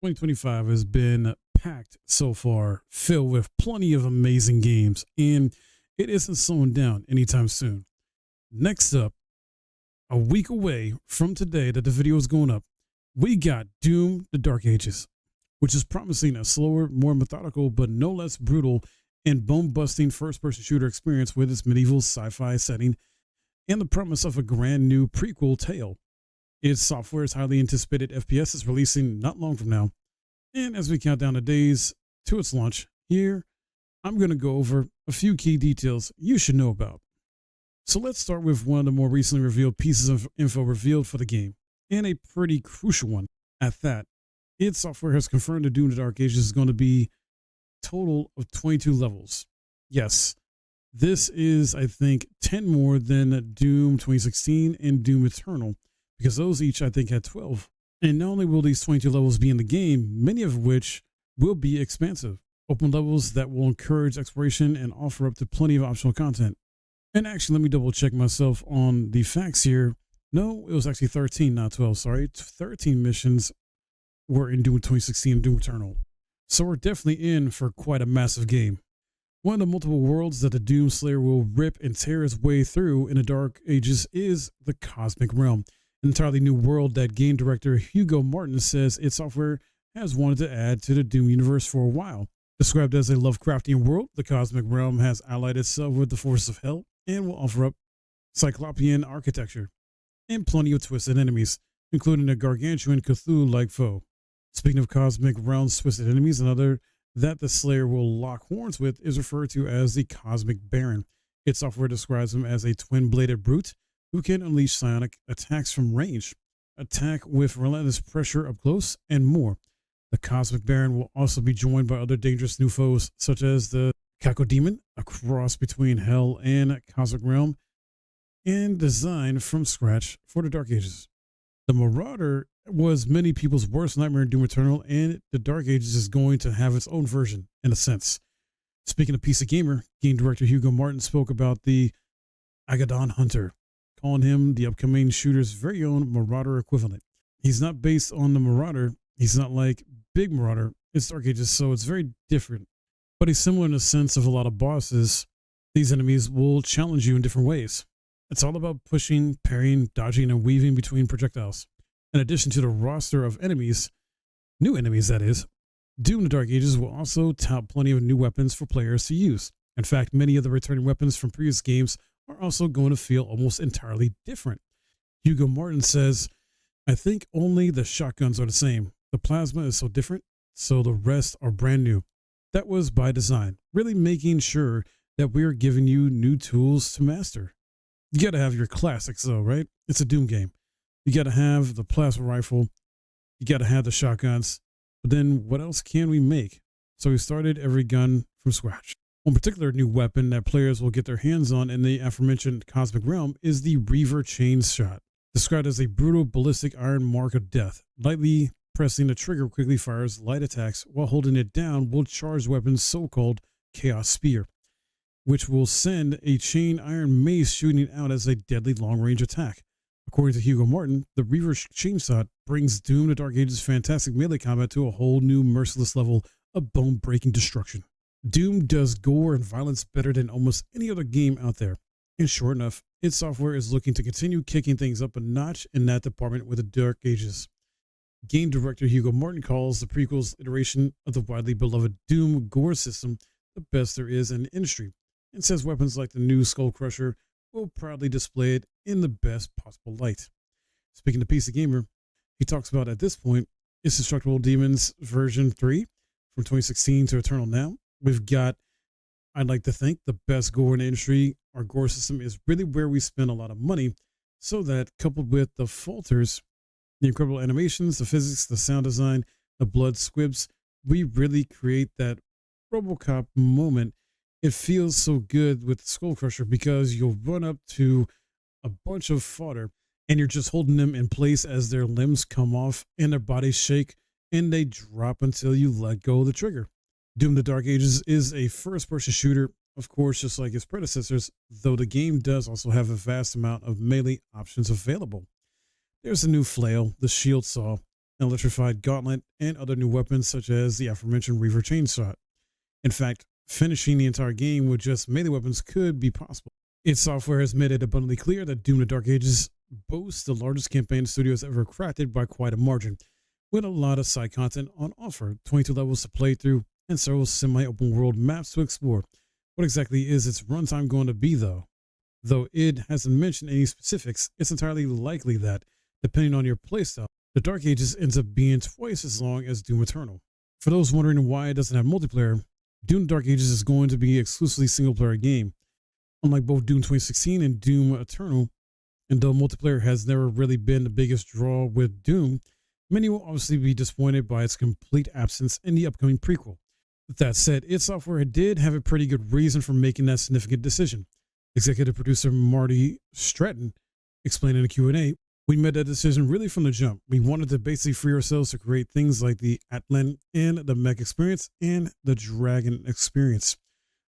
2025 has been packed so far, filled with plenty of amazing games, and it isn't slowing down anytime soon. Next up, a week away from today that the video is going up, we got Doom: The Dark Ages, which is promising a slower, more methodical, but no less brutal and bone-busting first-person shooter experience with its medieval sci-fi setting and the promise of a brand new prequel tale. Id Software's highly anticipated FPS is releasing not long from now, and as we count down the days to its launch, here I'm going to go over a few key details you should know about. So let's start with one of the more recently revealed pieces of info revealed for the game, and a pretty crucial one at that. Id Software has confirmed that Doom: The Dark Ages is going to be a total of 22 levels. Yes, this is, I think, 10 more than Doom 2016 and Doom Eternal, because those each, I think, had 12. And not only will these 22 levels be in the game, many of which will be expansive, open levels that will encourage exploration and offer up to plenty of optional content. And actually, let me double check myself on the facts here. No, it was actually 13, not 12, sorry. 13 missions were in Doom 2016 and Doom Eternal. So we're definitely in for quite a massive game. One of the multiple worlds that the Doom Slayer will rip and tear his way through in the Dark Ages is the Cosmic Realm, an entirely new world that game director Hugo Martin says id Software has wanted to add to the Doom universe for a while. Described as a Lovecraftian world, the Cosmic Realm has allied itself with the forces of hell and will offer up Cyclopean architecture and plenty of twisted enemies, including a gargantuan Cthulhu-like foe. Speaking of Cosmic Realm's twisted enemies, another that the Slayer will lock horns with is referred to as the Cosmic Baron. Id Software describes him as a twin-bladed brute who can unleash psionic attacks from range, attack with relentless pressure up close, and more. The Cosmic Baron will also be joined by other dangerous new foes, such as the Cacodemon, a cross between Hell and Cosmic Realm, and designed from scratch for the Dark Ages. The Marauder was many people's worst nightmare in Doom Eternal, and the Dark Ages is going to have its own version, in a sense. Speaking of PC Gamer, game director Hugo Martin spoke about the Agadon Hunter, calling him the upcoming shooter's very own Marauder equivalent. He's not based on the Marauder, he's not like Big Marauder, it's Dark Ages, so it's very different. But he's similar in the sense of a lot of bosses. These enemies will challenge you in different ways. It's all about pushing, parrying, dodging, and weaving between projectiles. In addition to the roster of enemies, new enemies that is, Doom: The Dark Ages will also tout plenty of new weapons for players to use. In fact, many of the returning weapons from previous games are also going to feel almost entirely different. Hugo Martin says, I think only the shotguns are the same. The plasma is so different, so the rest are brand new. That was by design, really making sure that we're giving you new tools to master. You gotta have your classics though, right? It's a Doom game. You gotta have the plasma rifle, you gotta have the shotguns, but then what else can we make? So we started every gun from scratch. One particular new weapon that players will get their hands on in the aforementioned Cosmic Realm is the Reaver Chain Shot, described as a brutal ballistic iron mark of death. Lightly pressing the trigger quickly fires light attacks, while holding it down will charge weapons so-called Chaos Spear, which will send a chain iron mace shooting out as a deadly long-range attack. According to Hugo Martin, the Reaver Chainshot brings Doom: The Dark Ages' fantastic melee combat to a whole new merciless level of bone-breaking destruction. Doom does gore and violence better than almost any other game out there. And sure enough, id Software is looking to continue kicking things up a notch in that department with the Dark Ages. Game director Hugo Martin calls the prequel's iteration of the widely beloved Doom gore system the best there is in the industry, and says weapons like the new Skull Crusher will proudly display it in the best possible light. Speaking to PC Gamer, he talks about at this point, it's Destructible Demons version 3 from 2016 to Eternal now. We've got, I'd like to think, the best gore in the industry. Our gore system is really where we spend a lot of money, so that coupled with the falters, the incredible animations, the physics, the sound design, the blood squibs, we really create that RoboCop moment. It feels so good with Skull Crusher because you'll run up to a bunch of fodder and you're just holding them in place as their limbs come off and their bodies shake and they drop until you let go of the trigger. Doom: The Dark Ages is a first-person shooter, of course, just like its predecessors, though the game does also have a vast amount of melee options available. There's a new flail, the shield saw, an electrified gauntlet, and other new weapons such as the aforementioned Reaver Chainshot. In fact, finishing the entire game with just melee weapons could be possible. Id Software has made it abundantly clear that Doom: The Dark Ages boasts the largest campaign the studio has ever crafted by quite a margin, with a lot of side content on offer, 22 levels to play through, and several semi-open world maps to explore. What exactly is its runtime going to be, though? Though id hasn't mentioned any specifics, it's entirely likely that, depending on your playstyle, The Dark Ages ends up being twice as long as Doom Eternal. For those wondering why it doesn't have multiplayer, Doom: The Dark Ages is going to be an exclusively single-player game. Unlike both Doom 2016 and Doom Eternal, and though multiplayer has never really been the biggest draw with Doom, many will obviously be disappointed by its complete absence in the upcoming prequel. With that said, id Software did have a pretty good reason for making that significant decision. Executive producer Marty Stratton explained in a Q&A, "We made that decision really from the jump. We wanted to basically free ourselves to create things like the Atlan and the Mech experience and the Dragon experience.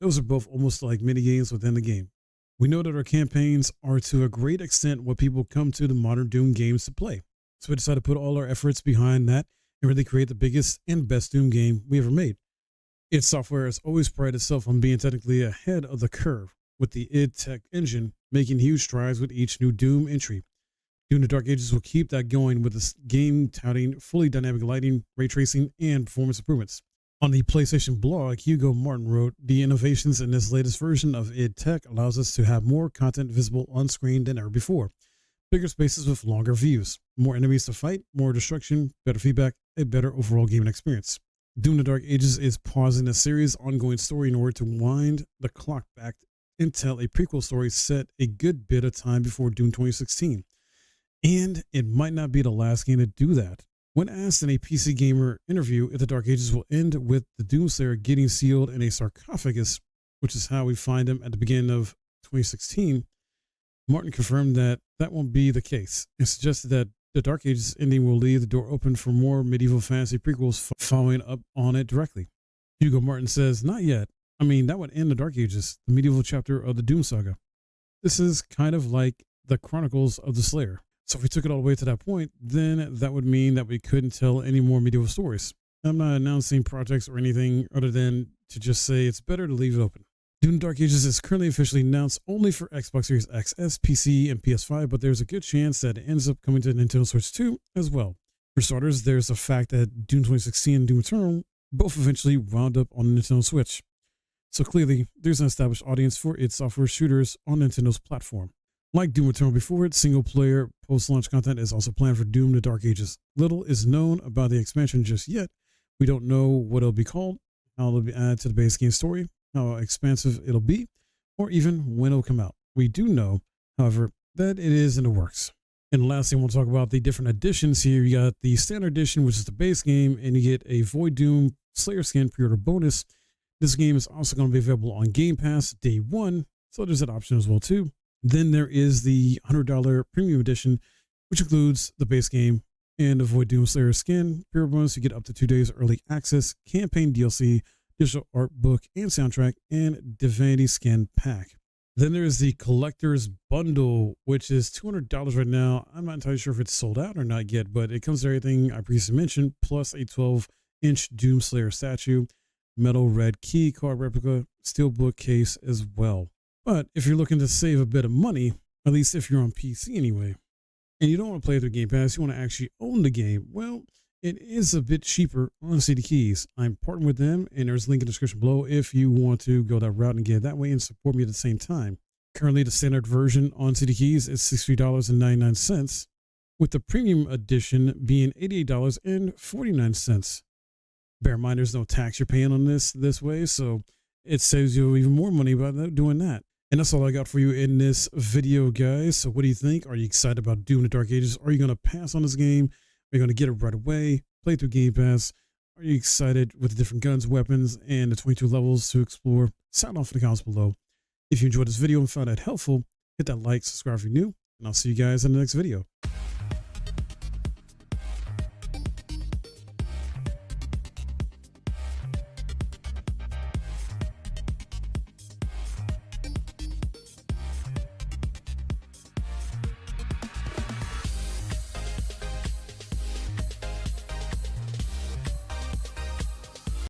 Those are both almost like mini games within the game. We know that our campaigns are to a great extent what people come to the modern Doom games to play. So we decided to put all our efforts behind that and really create the biggest and best Doom game we ever made." id Software has always prided itself on being technically ahead of the curve, with the id Tech engine making huge strides with each new Doom entry. Doom: The Dark Ages will keep that going with this game touting fully dynamic lighting, ray tracing, and performance improvements. On the PlayStation blog, Hugo Martin wrote, "The innovations in this latest version of id Tech allows us to have more content visible on screen than ever before. Bigger spaces with longer views, more enemies to fight, more destruction, better feedback, a better overall gaming experience. Doom: The Dark Ages is pausing a series' ongoing story in order to wind the clock back and tell a prequel story set a good bit of time before Doom 2016. And it might not be the last game to do that." When asked in a PC Gamer interview if The Dark Ages will end with the Doomslayer getting sealed in a sarcophagus, which is how we find him at the beginning of 2016, Martin confirmed that that won't be the case and suggested that The Dark Ages ending will leave the door open for more medieval fantasy prequels following up on it directly. Hugo Martin says, "Not yet. I mean, that would end The Dark Ages, the medieval chapter of the Doom saga. This is kind of like the Chronicles of the Slayer. So if we took it all the way to that point, then that would mean that we couldn't tell any more medieval stories. I'm not announcing projects or anything other than to just say it's better to leave it open." Doom: Dark Ages is currently officially announced only for Xbox Series XS, PC, and PS5, but there's a good chance that it ends up coming to Nintendo Switch 2 as well. For starters, there's the fact that Doom 2016 and Doom Eternal both eventually wound up on the Nintendo Switch. So clearly, there's an established audience for id Software shooters on Nintendo's platform. Like Doom Eternal before it, single-player post-launch content is also planned for Doom: The Dark Ages. Little is known about the expansion just yet. We don't know what it'll be called, how it'll be added to the base game story, how expansive it'll be, or even when it'll come out. We do know, however, that it is in the works. And lastly, I want to talk about the different editions here. You got the standard edition, which is the base game, and you get a Void Doom Slayer skin pre-order bonus. This game is also going to be available on Game Pass day one, so there's that option as well too. Then there is the $100 premium edition, which includes the base game and the Void Doom Slayer skin pre-order bonus. You get up to 2 days early access, campaign DLC, digital art book and soundtrack, and Divinity skin pack. Then there's the collector's bundle, which is $200 right now. I'm not entirely sure if it's sold out or not yet, but it comes with everything I previously mentioned, plus a 12-inch Doom Slayer statue, metal red key card replica, steelbook case as well. But if you're looking to save a bit of money, at least if you're on PC anyway, and you don't want to play through Game Pass, you want to actually own the game, well, it is a bit cheaper on CD Keys. I'm partnering with them, and there's a link in the description below if you want to go that route and get it that way and support me at the same time. Currently, the standard version on CD Keys is $63.99, with the premium edition being $88.49. Bear in mind, there's no tax you're paying on this way, so it saves you even more money by doing that. And that's all I got for you in this video, guys. So what do you think? Are you excited about Doom: The Dark Ages? Are you going to pass on this game? Are you going to get it right away? Play through Game Pass? Are you excited with the different guns, weapons, and the 22 levels to explore? Sound off in the comments below. If you enjoyed this video and found it helpful, hit that like, subscribe if you're new, and I'll see you guys in the next video.